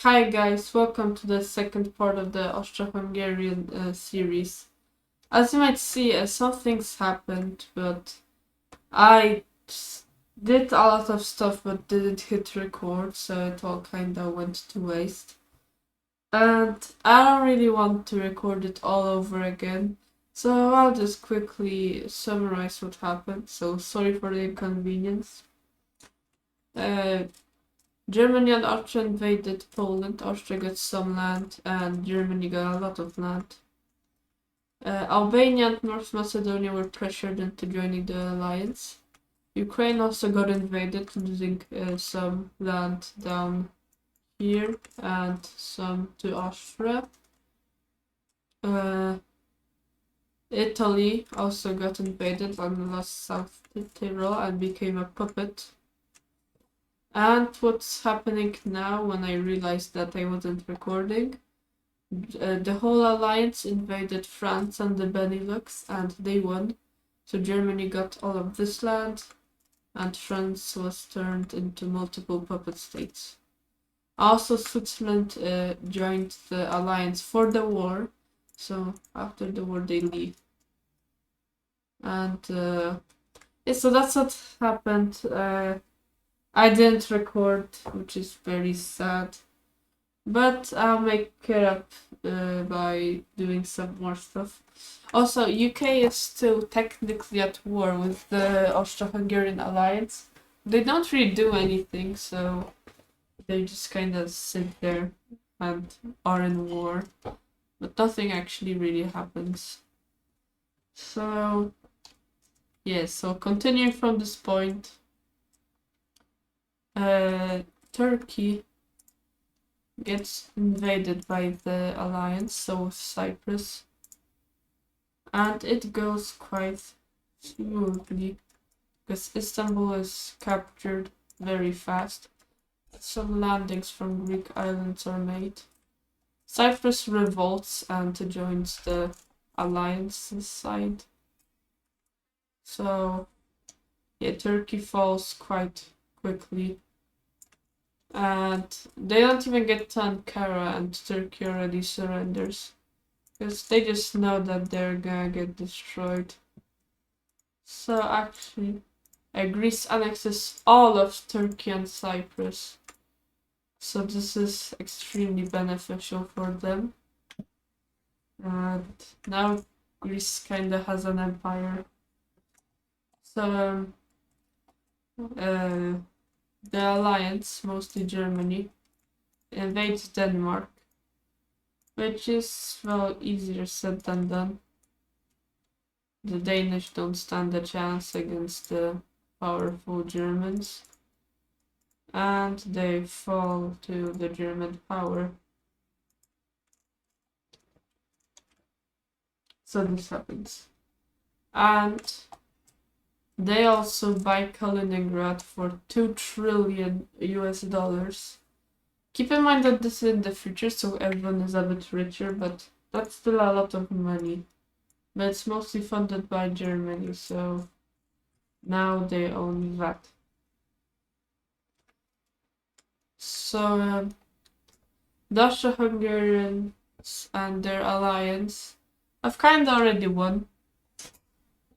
Hi guys, welcome to the second part of the Austria-Hungarian series. As you might see, some things happened, but I did a lot of stuff but didn't hit record, so it all kinda went to waste. And I don't really want to record it all over again, so I'll just quickly summarize what happened, so sorry for the inconvenience. Germany and Austria invaded Poland. Austria got some land, and Germany got a lot of land. Albania and North Macedonia were pressured into joining the alliance. Ukraine also got invaded, losing some land down here and some to Austria. Italy also got invaded and lost South Tyrol and became a puppet. And what's happening now when I realized that I wasn't recording? The whole alliance invaded France and the Benelux and they won. So Germany got all of this land and France was turned into multiple puppet states. Also Switzerland joined the alliance for the war. So after the war they leave. And yeah, so that's what happened. I didn't record, which is very sad. But I'll make it up by doing some more stuff. Also, UK is still technically at war with the Austro-Hungarian alliance. They don't really do anything, so they just kind of sit there and are in war. But nothing actually really happens. So, yeah, so continuing from this point. Turkey gets invaded by the alliance, so Cyprus, and it goes quite smoothly because Istanbul is captured very fast. Some landings from Greek islands are made. Cyprus revolts and joins the alliance's side. So yeah, Turkey falls quite quickly. And they don't even get to Ankara and Turkey already surrenders. Because they just know that they're gonna get destroyed. So actually, Greece annexes all of Turkey and Cyprus. So this is extremely beneficial for them. And now Greece kinda has an empire. So the alliance, mostly Germany, invades Denmark, which is, well, easier said than done. The Danish don't stand a chance against the powerful Germans, and they fall to the German power. So this happens. And they also buy Kaliningrad for $2 trillion US. Keep in mind that this is in the future, so everyone is a bit richer, but that's still a lot of money. But it's mostly funded by Germany, so now they own that. So the Austro-Hungarians and their alliance have kind of already won.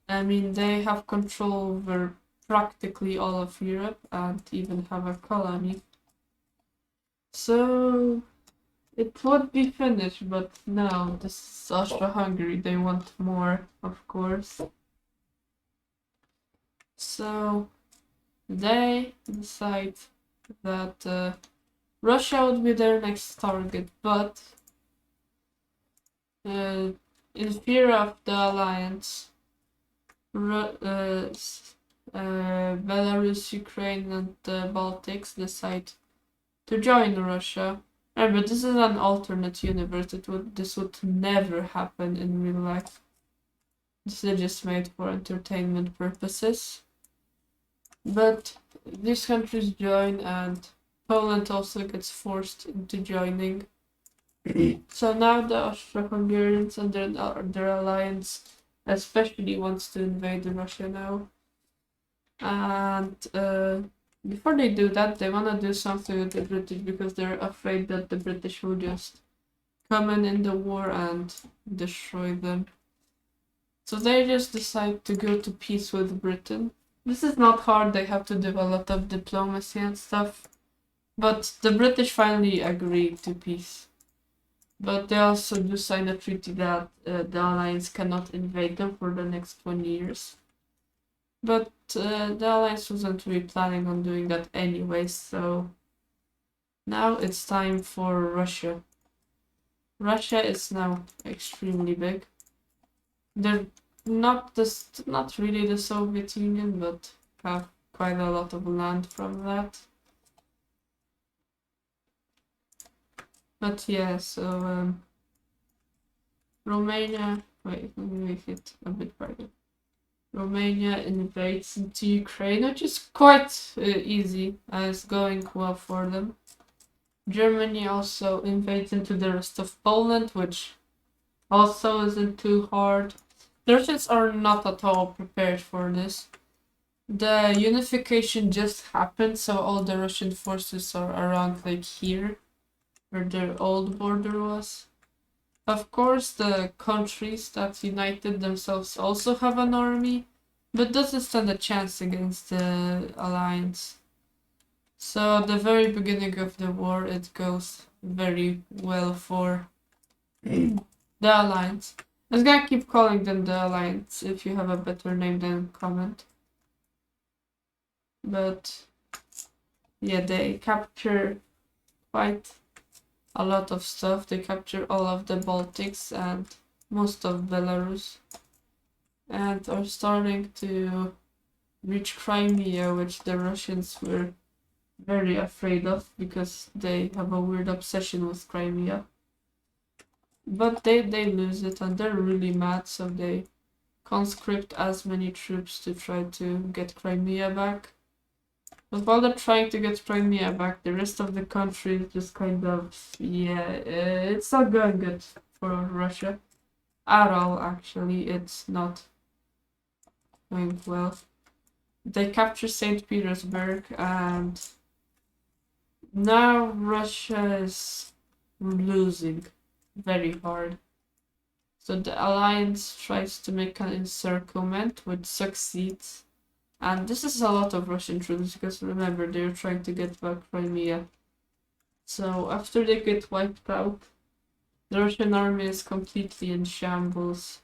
I mean, they have control over practically all of Europe and even have a colony. So it would be finished, but no, this is Austria-Hungary. They want more, of course. So they decide that Russia would be their next target, but in fear of the alliance, Belarus, Ukraine, and the Baltics decide to join Russia. Remember, this is an alternate universe. This would never happen in real life. This is just made for entertainment purposes. But these countries join, and Poland also gets forced into joining. So now the Austro-Hungarians and their alliance especially wants to invade Russia now. And before they do that, they want to do something with the British because they're afraid that the British will just come in the war and destroy them. So they just decide to go to peace with Britain. This is not hard, they have to do a lot of diplomacy and stuff. But the British finally agreed to peace. But they also do sign a treaty that the Alliance cannot invade them for the next 20 years. But the Alliance wasn't really planning on doing that anyway, so now it's time for Russia. Russia is now extremely big. They're not really the Soviet Union, but have quite a lot of land from that. But yeah, so Romania. Wait, let me make it a bit brighter. Romania invades into Ukraine, which is quite easy, it's going well for them. Germany also invades into the rest of Poland, which also isn't too hard. The Russians are not at all prepared for this. The unification just happened, so all the Russian forces are around like here, where their old border was. Of course, the countries that united themselves also have an army, but doesn't stand a chance against the alliance. So at the very beginning of the war, it goes very well for the alliance. I was gonna keep calling them the alliance. If you have a better name, then comment. But yeah, they capture quite a lot of stuff. They capture all of the Baltics and most of Belarus, and are starting to reach Crimea, which the Russians were very afraid of because they have a weird obsession with Crimea. But they lose it and they're really mad, so they conscript as many troops to try to get Crimea back. But while they're trying to get Crimea back, the rest of the country is just kind of, it's not going good for Russia. At all, actually, it's not going well. They capture St. Petersburg, and now Russia is losing very hard. So the alliance tries to make an encirclement, which succeeds. And this is a lot of Russian troops, because remember, they're trying to get back Crimea. So after they get wiped out, the Russian army is completely in shambles.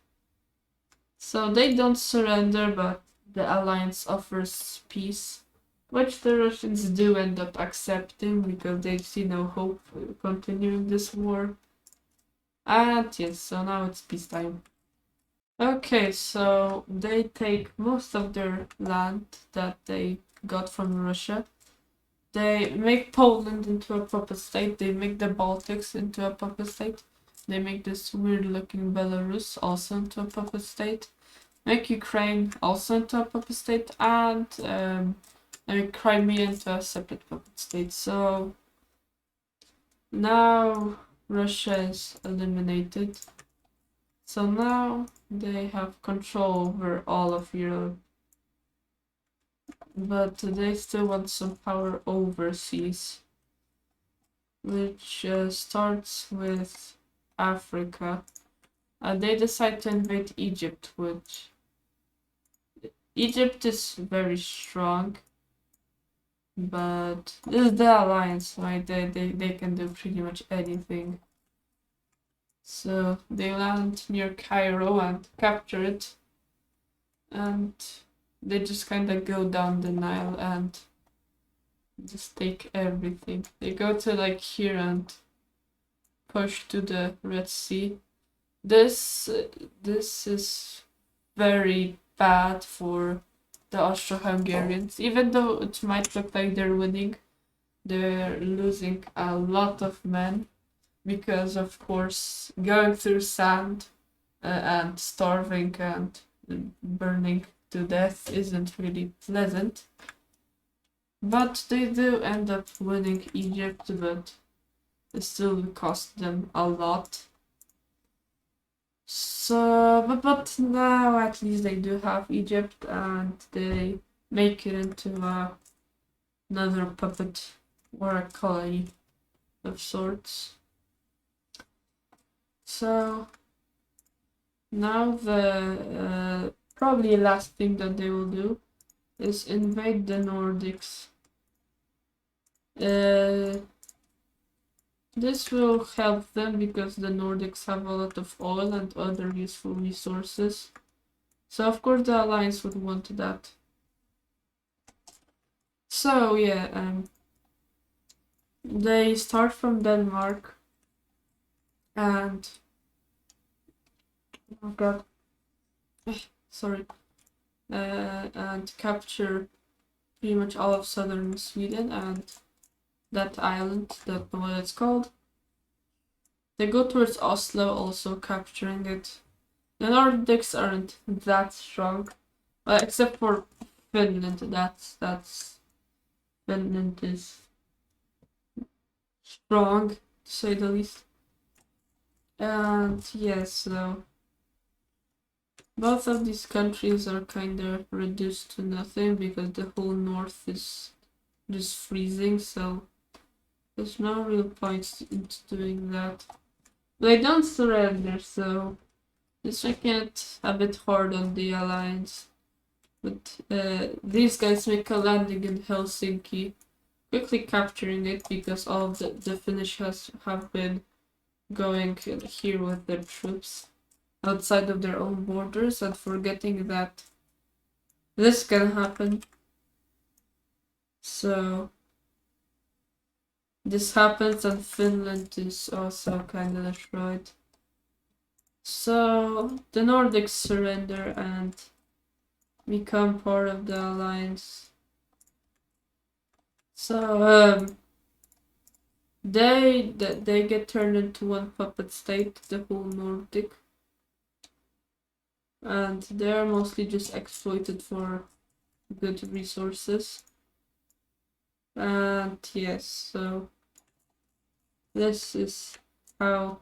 So they don't surrender, but the alliance offers peace, which the Russians do end up accepting because they see no hope continuing this war. And yes, so now it's peacetime. Okay, so they take most of their land that they got from Russia. They make Poland into a puppet state. They make the Baltics into a puppet state. They make this weird looking Belarus also into a puppet state. Make Ukraine also into a puppet state. And make Crimea into a separate puppet state. So now Russia is eliminated. So now they have control over all of Europe. But they still want some power overseas, which starts with Africa. They decide to invade Egypt, which Egypt is very strong, but this is the alliance, right? They can do pretty much anything. So they land near Cairo and capture it, and they just kind of go down the Nile and just take everything. They go to like here and push to the Red Sea. This is very bad for the Austro-Hungarians. Even though it might look like they're winning, they're losing a lot of men because, of course, going through sand and starving and burning to death isn't really pleasant. But they do end up winning Egypt, but it still cost them a lot. So, but now at least they do have Egypt, and they make it into a another puppet or a colony of sorts. So now the probably last thing that they will do is invade the Nordics. This will help them because the Nordics have a lot of oil and other useful resources. So of course the Alliance would want that. So yeah, they start from Denmark and oh god, sorry, and capture pretty much all of southern Sweden and that island, don't know what it's called. They go towards Oslo, also capturing it. The Nordics aren't that strong, except for Finland. That's Finland is strong, to say the least. And yes, so both of these countries are kind of reduced to nothing because the whole north is just freezing, so there's no real point into doing that. They don't surrender, so this making it a bit hard on the Alliance. But these guys make a landing in Helsinki, quickly capturing it because all of the Finnish have been going here with their troops outside of their own borders and forgetting that this can happen. So this happens and Finland is also kind of destroyed. So the Nordics surrender and become part of the Alliance. So they get turned into one puppet state, the whole Nordic, and they're mostly just exploited for good resources. And yes, so this is how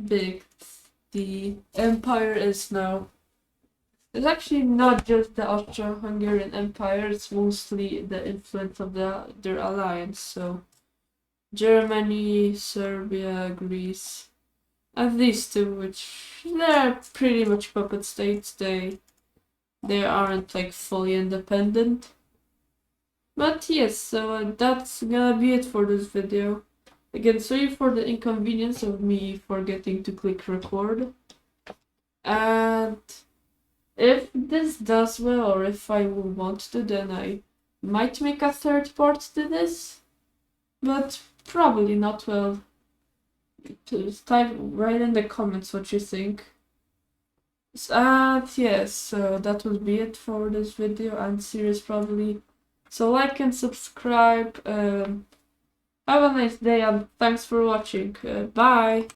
big the empire is now. It's actually not just the Austro-Hungarian Empire, it's mostly the influence of their alliance. So Germany, Serbia, Greece, and these two, which they're pretty much puppet states. They aren't like fully independent. But yes, so that's gonna be it for this video. Again, sorry for the inconvenience of me forgetting to click record. And if this does well, or if I will want to, then I might make a third part to this. But probably not. Well, just type right in the comments what you think. And yes, so that will be it for this video and series probably. So like and subscribe. Have a nice day and thanks for watching. Bye!